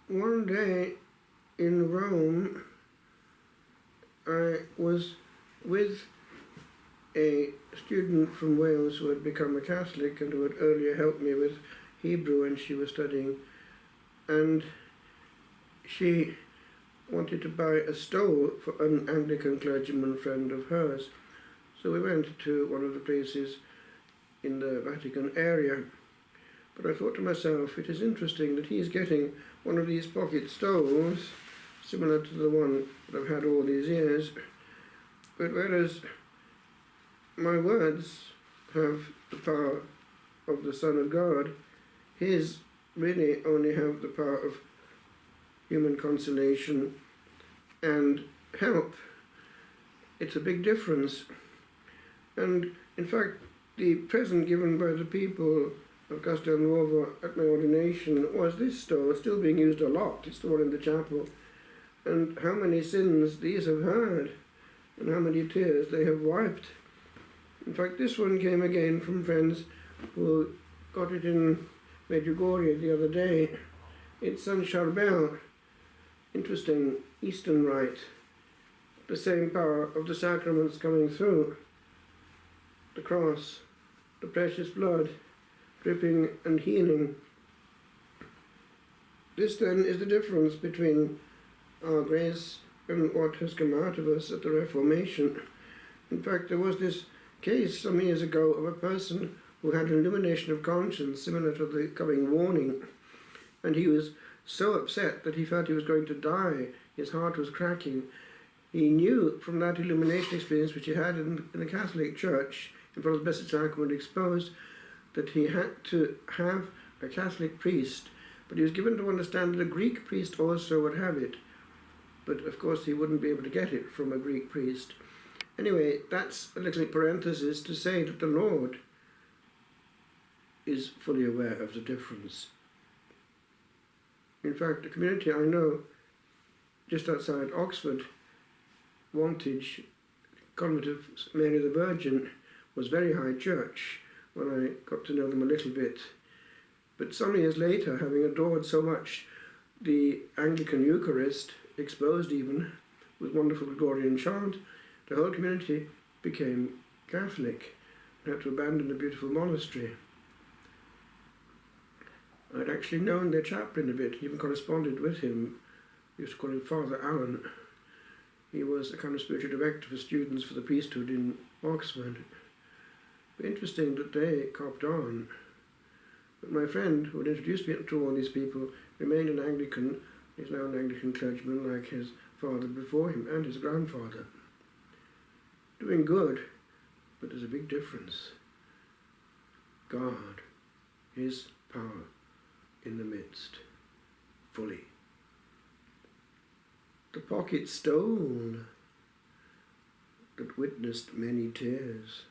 one day in Rome, I was with a student from Wales who had become a Catholic and who had earlier helped me with Hebrew when she was studying, and she wanted to buy a stole for an Anglican clergyman friend of hers. So we went to one of the places in the Vatican area. But I thought to myself, it is interesting that he's getting one of these pocket stoles, similar to the one that I've had all these years, but whereas my words have the power of the Son of God, his really only have the power of human consolation and help. It's a big difference. And in fact, the present given by the people of Castelnuovo at my ordination was this stole, still being used a lot. It's the one in the chapel. And how many sins these have heard, and how many tears they have wiped. In fact, this one came again from friends who got it in Medjugorje the other day. It's San Charbel. Interesting, Eastern Rite. The same power of the sacraments coming through. The cross, the precious blood, dripping and healing. This then is the difference between our grace and what has come out of us at the Reformation. In fact, there was this case some years ago of a person who had an illumination of conscience similar to the coming warning, and he was so upset that he felt he was going to die. His heart was cracking. He knew from that illumination experience which he had in the Catholic Church in front of the Blessed Sacrament exposed that he had to have a Catholic priest, but he was given to understand that a Greek priest also would have it. But of course he wouldn't be able to get it from a Greek priest. Anyway, that's a little parenthesis to say that the Lord is fully aware of the difference. In fact, a community I know just outside Oxford, Wantage, Convent of Mary the Virgin, was very high church when I got to know them a little bit. But some years later, having adored so much the Anglican Eucharist, exposed even with wonderful Gregorian chant, the whole community became Catholic and had to abandon the beautiful monastery. I'd actually known their chaplain a bit, even corresponded with him. We used to call him Father Allen. He was a kind of spiritual director for students for the priesthood in Oxford. But interesting that they copped on. But my friend, who had introduced me to all these people, remained an Anglican. He's now an Anglican clergyman like his father before him and his grandfather. Doing good, but there's a big difference. God, his power in the midst, fully. The pocket stole that witnessed many tears.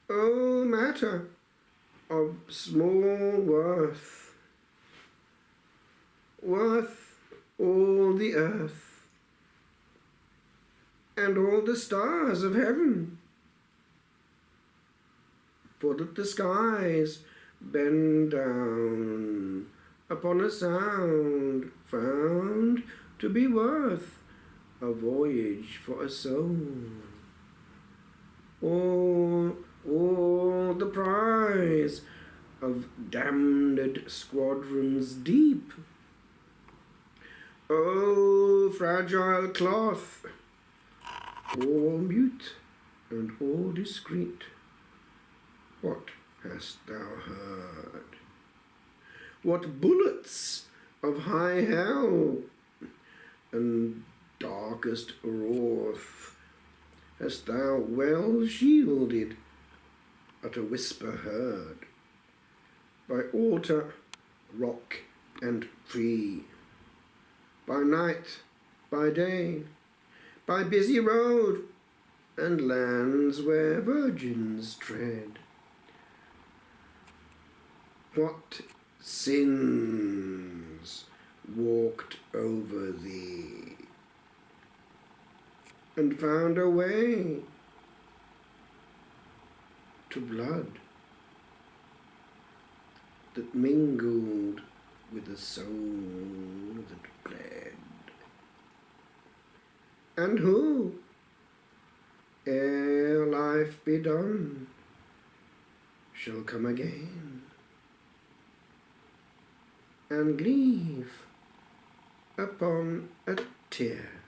Oh, matter of small worth, worth all the earth and all the stars of heaven, for that the skies bend down upon a sound found to be worth a voyage for a soul. All the prize of damned squadrons deep. Oh, fragile cloth, all mute and all discreet, what hast thou heard? What bullets of high hell and darkest wrath hast thou well shielded at a whisper heard, by altar, rock and tree, by night, by day, by busy road and lands where virgins tread. What sins walked over thee and found a way to blood that mingled with a soul that bled. And who, ere life be done, shall come again and leave upon a tear